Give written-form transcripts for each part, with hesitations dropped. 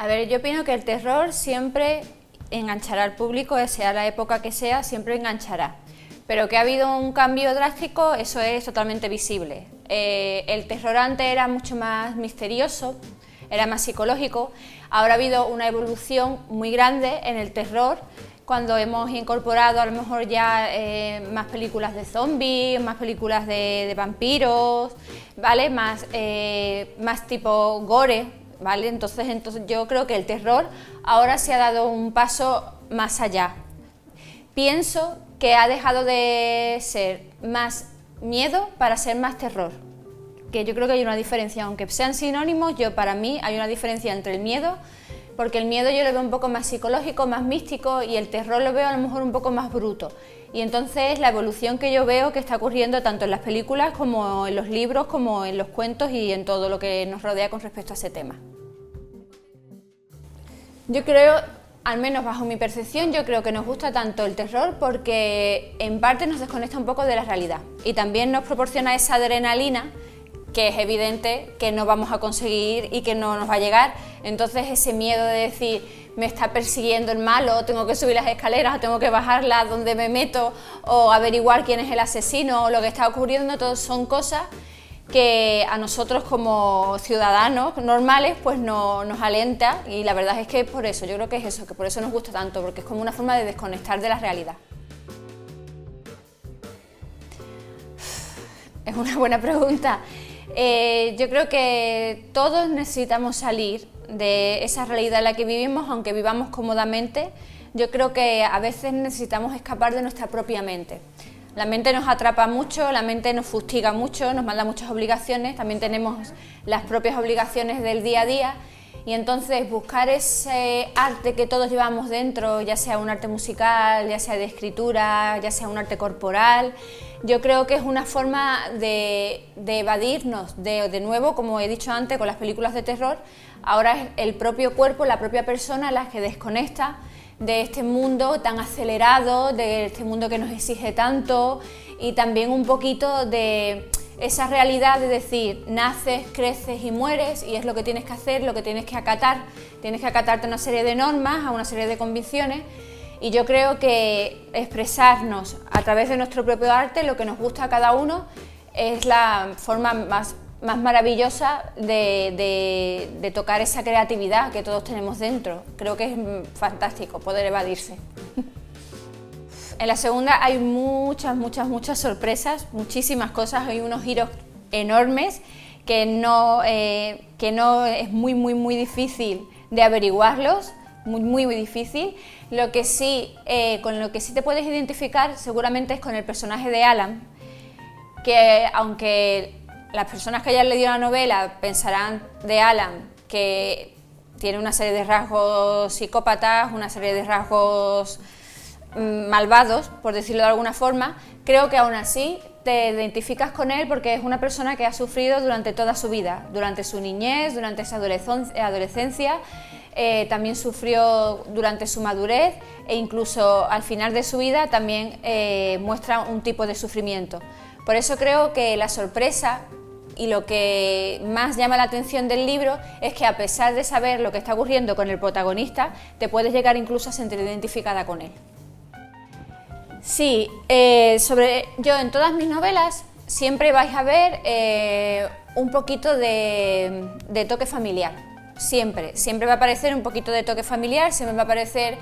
ver, yo opino que el terror siempre enganchará al público, sea la época que sea, siempre enganchará. Pero que ha habido un cambio drástico, eso es totalmente visible. El terror antes era mucho más misterioso, era más psicológico. Ahora ha habido una evolución muy grande en el terror, cuando hemos incorporado a lo mejor ya más películas de zombies, más películas de vampiros, ¿vale? Más tipo gore, ¿vale? Entonces yo creo que el terror ahora se ha dado un paso más allá. Pienso que ha dejado de ser más miedo para ser más terror, que yo creo que hay una diferencia, aunque sean sinónimos, para mí hay una diferencia entre el miedo, porque el miedo yo lo veo un poco más psicológico, más místico, y el terror lo veo a lo mejor un poco más bruto. Y entonces la evolución que yo veo que está ocurriendo tanto en las películas como en los libros, como en los cuentos y en todo lo que nos rodea con respecto a ese tema. Yo creo, al menos bajo mi percepción, yo creo que nos gusta tanto el terror porque en parte nos desconecta un poco de la realidad y también nos proporciona esa adrenalina que es evidente que no vamos a conseguir y que no nos va a llegar. Entonces ese miedo de decir, me está persiguiendo el malo, tengo que subir las escaleras, o tengo que bajarlas, donde me meto, o averiguar quién es el asesino, o lo que está ocurriendo, todo son cosas que a nosotros como ciudadanos normales pues nos alenta, y la verdad es que por eso, yo creo que es eso, que por eso nos gusta tanto, porque es como una forma de desconectar de la realidad. Es una buena pregunta. Yo creo que todos necesitamos salir de esa realidad en la que vivimos, aunque vivamos cómodamente. Yo creo que a veces necesitamos escapar de nuestra propia mente. La mente nos atrapa mucho, la mente nos fustiga mucho, nos manda muchas obligaciones, también tenemos las propias obligaciones del día a día, y entonces buscar ese arte que todos llevamos dentro, ya sea un arte musical, ya sea de escritura, ya sea un arte corporal, yo creo que es una forma de evadirnos, de nuevo, como he dicho antes, con las películas de terror. Ahora es el propio cuerpo, la propia persona la que desconecta de este mundo tan acelerado, de este mundo que nos exige tanto, y también un poquito de esa realidad de decir, naces, creces y mueres, y es lo que tienes que hacer, lo que tienes que acatar. Tienes que acatarte a una serie de normas, a una serie de convicciones, y yo creo que expresarnos a través de nuestro propio arte, lo que nos gusta a cada uno, es la forma más maravillosa de tocar esa creatividad que todos tenemos dentro. Creo que es fantástico poder evadirse. En la segunda hay muchas sorpresas, muchísimas cosas, hay unos giros enormes que no es muy difícil de averiguarlos, muy difícil. Lo que sí, con lo que sí te puedes identificar seguramente es con el personaje de Alan, que aunque las personas que hayan leído la novela pensarán de Alan que tiene una serie de rasgos psicópatas, una serie de rasgos malvados, por decirlo de alguna forma, creo que aún así te identificas con él porque es una persona que ha sufrido durante toda su vida, durante su niñez, durante esa adolescencia, también sufrió durante su madurez e incluso al final de su vida también muestra un tipo de sufrimiento. Por eso creo que la sorpresa y lo que más llama la atención del libro es que, a pesar de saber lo que está ocurriendo con el protagonista, te puedes llegar incluso a sentir identificada con él. Sí, yo en todas mis novelas siempre vais a ver un poquito de toque familiar, siempre va a aparecer un poquito de toque familiar, siempre va a aparecer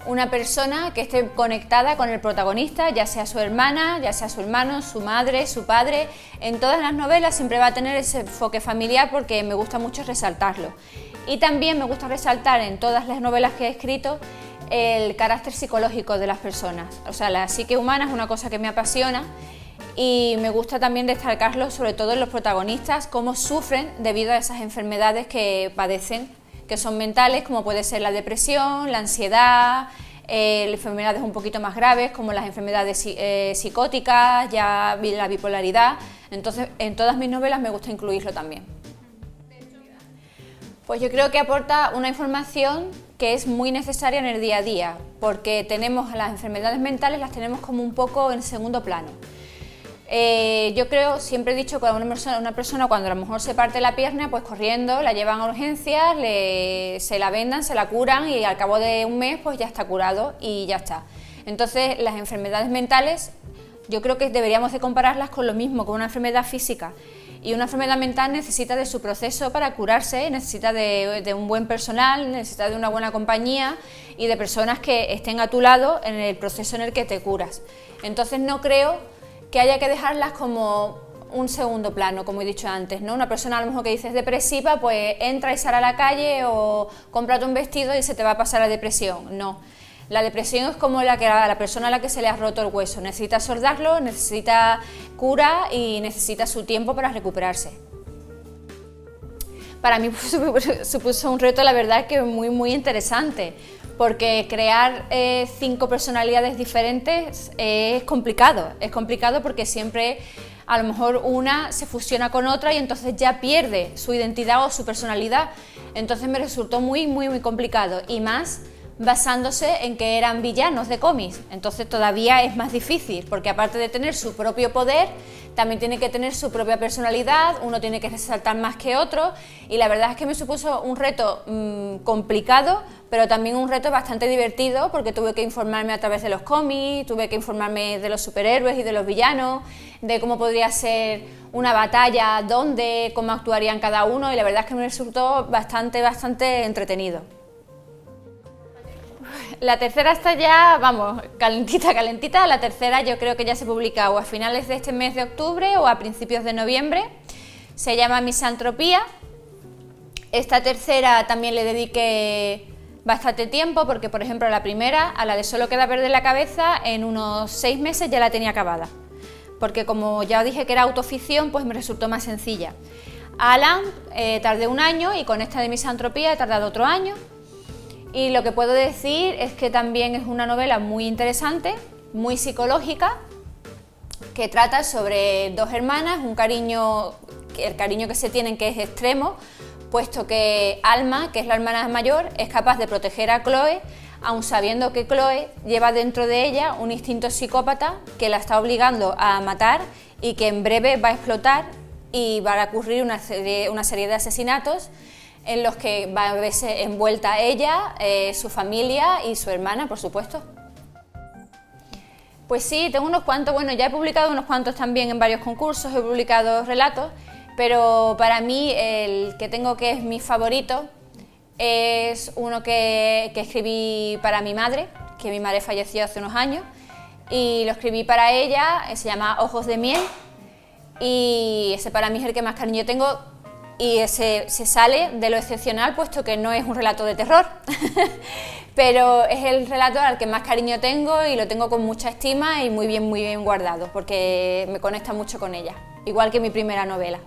una persona que esté conectada con el protagonista, ya sea su hermana, ya sea su hermano, su madre, su padre. En todas las novelas siempre va a tener ese enfoque familiar porque me gusta mucho resaltarlo. Y también me gusta resaltar en todas las novelas que he escrito el carácter psicológico de las personas. O sea, la psique humana es una cosa que me apasiona y me gusta también destacarlo, sobre todo en los protagonistas, cómo sufren debido a esas enfermedades que padecen, que son mentales, como puede ser la depresión, la ansiedad, enfermedades un poquito más graves como las enfermedades psicóticas, ya la bipolaridad. Entonces, en todas mis novelas me gusta incluirlo también. Pues yo creo que aporta una información que es muy necesaria en el día a día, porque tenemos las enfermedades mentales, las tenemos como un poco en segundo plano. Yo creo, siempre he dicho que a una persona cuando a lo mejor se parte la pierna, pues corriendo, la llevan a urgencias, se la vendan, se la curan y al cabo de un mes pues ya está curado y ya está. Entonces las enfermedades mentales yo creo que deberíamos de compararlas con lo mismo, con una enfermedad física. Y una enfermedad mental necesita de su proceso para curarse, necesita de un buen personal, necesita de una buena compañía y de personas que estén a tu lado en el proceso en el que te curas. Entonces no creo que haya que dejarlas como un segundo plano, como he dicho antes, ¿no? Una persona a lo mejor que dices depresiva, pues entra y sale a la calle o cómprate un vestido y se te va a pasar la depresión. No. La depresión es como la persona a la que se le ha roto el hueso, necesita soldarlo, necesita cura y necesita su tiempo para recuperarse. Para mí supuso un reto, la verdad, que muy interesante, porque crear 5 personalidades diferentes es complicado porque siempre a lo mejor una se fusiona con otra y entonces ya pierde su identidad o su personalidad, entonces me resultó muy complicado y más basándose en que eran villanos de cómics, entonces todavía es más difícil, porque aparte de tener su propio poder, también tiene que tener su propia personalidad, uno tiene que resaltar más que otro, y la verdad es que me supuso un reto complicado, pero también un reto bastante divertido, porque tuve que informarme a través de los cómics, tuve que informarme de los superhéroes y de los villanos, de cómo podría ser una batalla, dónde, cómo actuarían cada uno, y la verdad es que me resultó bastante entretenido. La tercera está ya, vamos, calentita, la tercera yo creo que ya se publica o a finales de este mes de octubre o a principios de noviembre, se llama Misantropía. Esta tercera también le dediqué bastante tiempo porque, por ejemplo, la primera, a la de Solo queda verde la cabeza, en unos 6 meses ya la tenía acabada, porque como ya os dije que era autoficción, pues me resultó más sencilla. A Alan tardé 1 año y con esta de Misantropía he tardado otro año. Y lo que puedo decir es que también es una novela muy interesante, muy psicológica, que trata sobre 2 hermanas, el cariño que se tienen que es extremo, puesto que Alma, que es la hermana mayor, es capaz de proteger a Chloe, aun sabiendo que Chloe lleva dentro de ella un instinto psicópata que la está obligando a matar y que en breve va a explotar y va a ocurrir una serie de asesinatos en los que va a verse envuelta ella, su familia y su hermana, por supuesto. Pues sí, tengo unos cuantos, bueno, ya he publicado unos cuantos también en varios concursos, he publicado relatos, pero para mí el que tengo que es mi favorito es uno que escribí para mi madre, que mi madre falleció hace unos años, y lo escribí para ella, se llama Ojos de miel, y ese para mí es el que más cariño tengo. Y se sale de lo excepcional, puesto que no es un relato de terror, pero es el relato al que más cariño tengo y lo tengo con mucha estima y muy bien guardado, porque me conecta mucho con ella, igual que mi primera novela.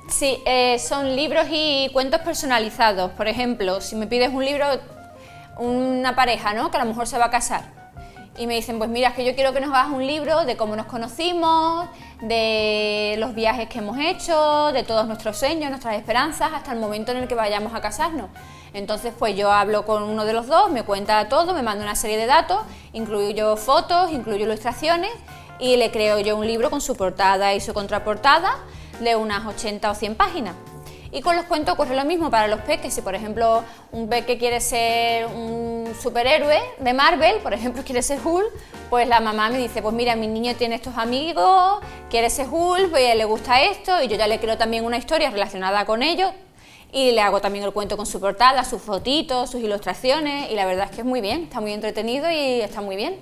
Sí, son libros y cuentos personalizados. Por ejemplo, si me pides un libro, una pareja, ¿no?, que a lo mejor se va a casar, y me dicen, pues mira, es que yo quiero que nos hagas un libro de cómo nos conocimos, de los viajes que hemos hecho, de todos nuestros sueños, nuestras esperanzas, hasta el momento en el que vayamos a casarnos. Entonces, pues yo hablo con uno de los dos, me cuenta todo, me manda una serie de datos, incluyo fotos, incluyo ilustraciones y le creo yo un libro con su portada y su contraportada de unas 80 o 100 páginas. Y con los cuentos ocurre lo mismo para los peques. Si por ejemplo un peque quiere ser un superhéroe de Marvel, por ejemplo quiere ser Hulk, pues la mamá me dice, pues mira, mi niño tiene estos amigos, quiere ser Hulk, pues le gusta esto, y yo ya le creo también una historia relacionada con ellos y le hago también el cuento con su portada, sus fotitos, sus ilustraciones, y la verdad es que es muy bien, está muy entretenido y está muy bien.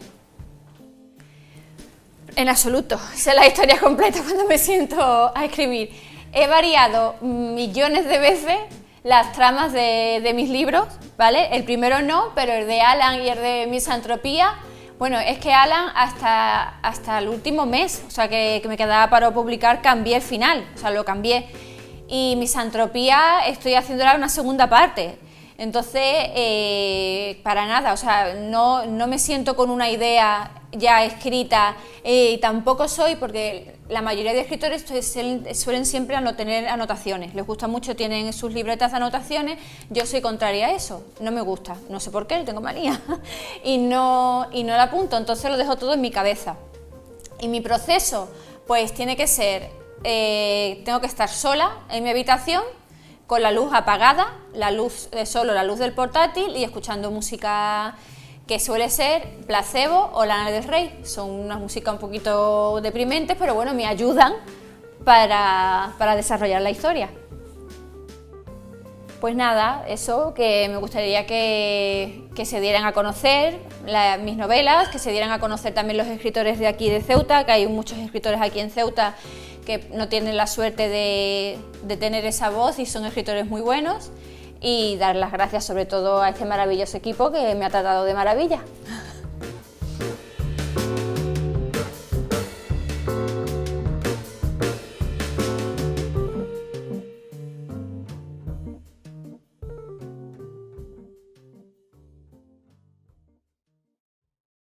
En absoluto, sé la historia completa cuando me siento a escribir. He variado millones de veces las tramas de mis libros, ¿vale? El primero no, pero el de Alan y el de Misantropía, bueno, es que Alan hasta el último mes, o sea, que me quedaba para publicar, cambié el final, o sea, lo cambié. Y Misantropía estoy haciéndola una segunda parte. Entonces, para nada, o sea, no me siento con una idea ya escrita, y tampoco soy, porque la mayoría de escritores suelen siempre tener anotaciones, les gusta mucho, tienen sus libretas de anotaciones. Yo soy contraria a eso, no me gusta, no sé por qué, tengo manía, y no lo apunto, entonces lo dejo todo en mi cabeza. Y mi proceso, pues tiene que ser, tengo que estar sola en mi habitación, con la luz apagada, solo la luz del portátil y escuchando música que suele ser Placebo o Lana del Rey. Son unas músicas un poquito deprimentes, pero bueno, me ayudan para desarrollar la historia. Pues nada, eso, que me gustaría que se dieran a conocer mis novelas, que se dieran a conocer también los escritores de aquí de Ceuta, que hay muchos escritores aquí en Ceuta que no tienen la suerte de tener esa voz y son escritores muy buenos, y dar las gracias sobre todo a este maravilloso equipo que me ha tratado de maravilla.